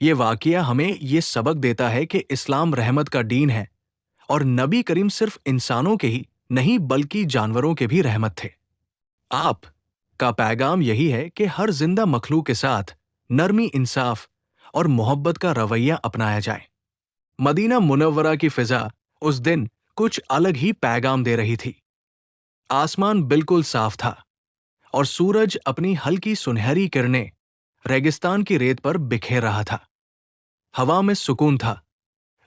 یہ واقعہ ہمیں یہ سبق دیتا ہے کہ اسلام رحمت کا دین ہے اور نبی کریم صرف انسانوں کے ہی نہیں بلکہ جانوروں کے بھی رحمت تھے۔ آپ کا پیغام یہی ہے کہ ہر زندہ مخلوق کے ساتھ نرمی، انصاف اور محبت کا رویہ اپنایا جائے۔ مدینہ منورہ کی فضا اس دن کچھ الگ ہی پیغام دے رہی تھی۔ آسمان بالکل صاف تھا اور سورج اپنی ہلکی سنہری کرنیں ریگستان کی ریت پر بکھیر رہا تھا۔ ہوا میں سکون تھا،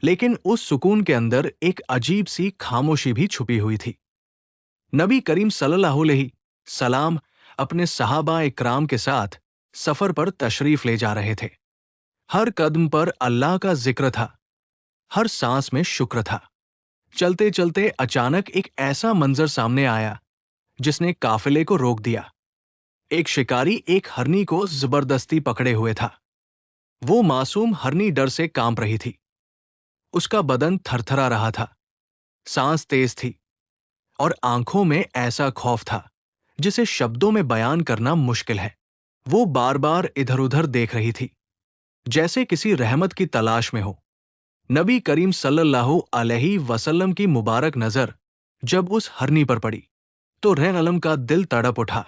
لیکن اس سکون کے اندر ایک عجیب سی خاموشی بھی چھپی ہوئی تھی۔ نبی کریم صلی اللہ علیہ وسلم اپنے صحابہ اکرام کے ساتھ سفر پر تشریف لے جا رہے تھے۔ ہر قدم پر اللہ کا ذکر تھا، ہر سانس میں شکر تھا۔ چلتے چلتے اچانک ایک ایسا منظر سامنے آیا جس نے قافلے کو روک دیا۔ ایک شکاری ایک ہرنی کو زبردستی پکڑے ہوئے تھا۔ وہ معصوم ہرنی ڈر سے کانپ رہی تھی۔ اس کا بدن تھر تھرا رہا تھا، سانس تیز تھی اور آنکھوں میں ایسا خوف تھا جسے شبدوں میں بیان کرنا مشکل ہے۔ وہ بار بار ادھر ادھر دیکھ رہی تھی، جیسے کسی رحمت کی تلاش میں ہو۔ نبی کریم صلی اللہ علیہ وسلم کی مبارک نظر جب اس ہرنی پر پڑی تو رین علم کا دل تڑپ اٹھا۔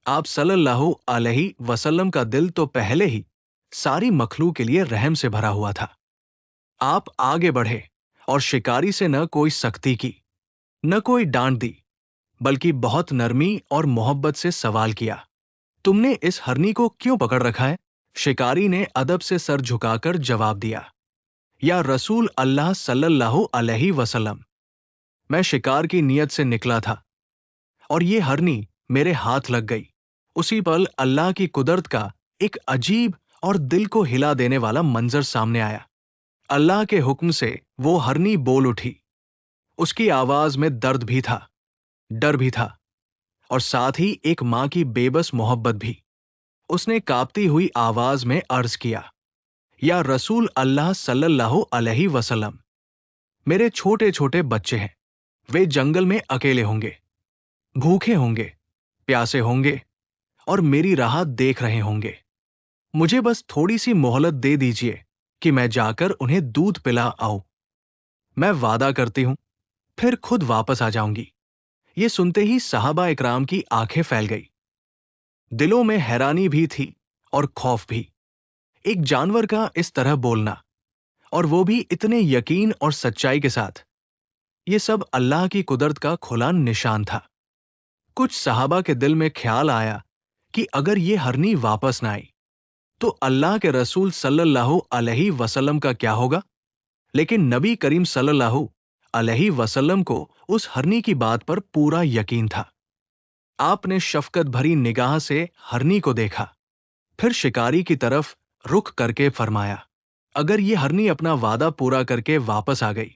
آپ صلی اللہ علیہ وسلم کا دل تو پہلے ہی ساری مخلوق کے لیے رحم سے بھرا ہوا تھا۔ آپ آگے بڑھے اور شکاری سے نہ کوئی سختی کی، نہ کوئی ڈانٹ دی، بلکہ بہت نرمی اور محبت سے سوال کیا، تم نے اس ہرنی کو کیوں پکڑ رکھا ہے؟ شکاری نے ادب سے سر جھکا کر جواب دیا، یا رسول اللہ صلی اللہ علیہ وسلم، میں شکار کی نیت سے نکلا تھا اور یہ ہرنی میرے ہاتھ لگ گئی۔ اسی پل اللہ کی قدرت کا ایک عجیب اور دل کو ہلا دینے والا منظر سامنے آیا۔ اللہ کے حکم سے وہ ہرنی بول اٹھی۔ اس کی آواز میں درد بھی تھا، ڈر بھی تھا اور ساتھ ہی ایک ماں کی بے بس محبت بھی۔ اس نے کانپتی ہوئی آواز میں عرض کیا، یا رسول اللہ صلی اللہ علیہ وسلم، میرے چھوٹے چھوٹے بچے ہیں، وہ جنگل میں اکیلے ہوں گے، بھوکے ہوں گے، پیاسے ہوں گے اور میری راہ دیکھ رہے ہوں گے۔ مجھے بس تھوڑی سی مہلت دے دیجیے کہ میں جا کر انہیں دودھ پلا آؤں۔ میں وعدہ کرتی ہوں پھر خود واپس آ جاؤں گی۔ یہ سنتے ہی صحابہ اکرام کی آنکھیں پھیل گئی۔ دلوں میں حیرانی بھی تھی اور خوف بھی۔ ایک جانور کا اس طرح بولنا، اور وہ بھی اتنے یقین اور سچائی کے ساتھ، یہ سب اللہ کی قدرت کا کھلا نشان تھا۔ کچھ صحابہ کے دل میں خیال آیا کہ اگر یہ ہرنی واپس نہ آئی تو اللہ کے رسول صلی اللہ علیہ وسلم کا کیا ہوگا؟ لیکن نبی کریم صلی اللہ علیہ وسلم کو اس ہرنی کی بات پر پورا یقین تھا۔ آپ نے شفقت بھری نگاہ سے ہرنی کو دیکھا، پھر شکاری کی طرف رخ کر کے فرمایا، اگر یہ ہرنی اپنا وعدہ پورا کر کے واپس آ گئی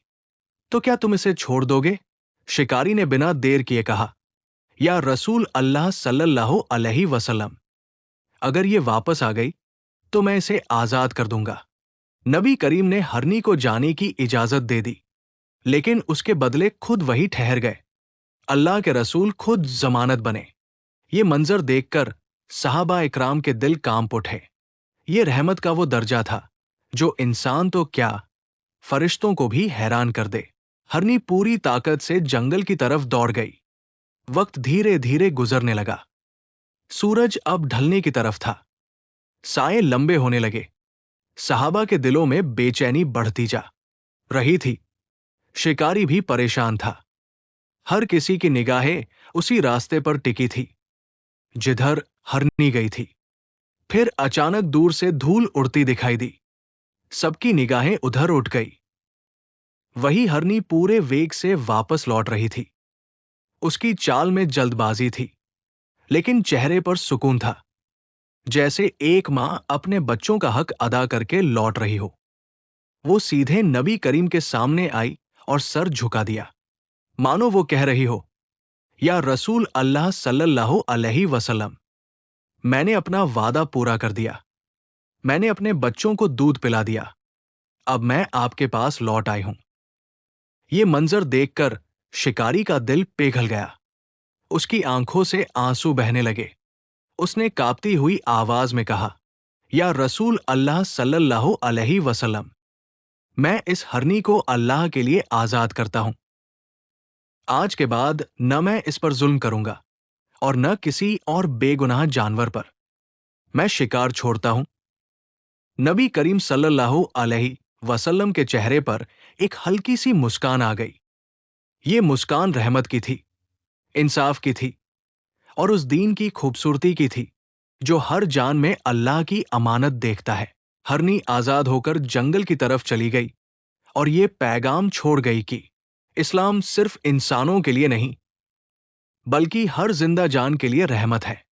تو کیا تم اسے چھوڑ دو گے؟ شکاری نے بنا دیر کیے کہا، یا رسول اللہ صلی اللہ علیہ وسلم، اگر یہ واپس آ گئی تو میں اسے آزاد کر دوں گا۔ نبی کریم نے ہرنی کو جانے کی اجازت دے دی، لیکن اس کے بدلے خود وہی ٹھہر گئے۔ اللہ کے رسول خود ضمانت بنے۔ یہ منظر دیکھ کر صحابہ اکرام کے دل کانپ اٹھے۔ یہ رحمت کا وہ درجہ تھا جو انسان تو کیا، فرشتوں کو بھی حیران کر دے۔ ہرنی پوری طاقت سے جنگل کی طرف دوڑ گئی۔ وقت دھیرے دھیرے گزرنے لگا۔ سورج اب ڈھلنے کی طرف تھا، سائے لمبے ہونے لگے۔ صحابہ کے دلوں میں بے چینی بڑھتی جا رہی تھی۔ شکاری بھی پریشان تھا۔ ہر کسی کی نگاہیں اسی راستے پر ٹکی تھی جدھر ہرنی گئی تھی۔ پھر اچانک دور سے دھول اڑتی دکھائی دی۔ سب کی نگاہیں ادھر اٹھ گئی۔ وہی ہرنی پورے ویگ سے واپس لوٹ رہی تھی۔ اس کی چال میں جلد بازی تھی، لیکن چہرے پر سکون تھا، جیسے ایک ماں اپنے بچوں کا حق ادا کر کے لوٹ رہی ہو۔ وہ سیدھے نبی کریم کے سامنے آئی اور سر جھکا دیا، مانو وہ کہہ رہی ہو، یا رسول اللہ صلی اللہ علیہ وسلم، میں نے اپنا وعدہ پورا کر دیا، میں نے اپنے بچوں کو دودھ پلا دیا، اب میں آپ کے پاس لوٹ آئی ہوں۔ یہ منظر دیکھ کر شکاری کا دل پگھل گیا۔ اس کی آنکھوں سے آنسو بہنے لگے۔ اس نے کانپتی ہوئی آواز میں کہا، یا رسول اللہ صلی اللہ علیہ وسلم، میں اس ہرنی کو اللہ کے لیے آزاد کرتا ہوں۔ آج کے بعد نہ میں اس پر ظلم کروں گا اور نہ کسی اور بے گناہ جانور پر۔ میں شکار چھوڑتا ہوں۔ نبی کریم صلی اللہ علیہ وسلم کے چہرے پر ایک ہلکی سی مسکان آ گئی۔ یہ مسکان رحمت کی تھی، انصاف کی تھی، اور اس دین کی خوبصورتی کی تھی جو ہر جان میں اللہ کی امانت دیکھتا ہے۔ ہرنی آزاد ہو کر جنگل کی طرف چلی گئی اور یہ پیغام چھوڑ گئی کہ اسلام صرف انسانوں کے لیے نہیں بلکہ ہر زندہ جان کے لیے رحمت ہے۔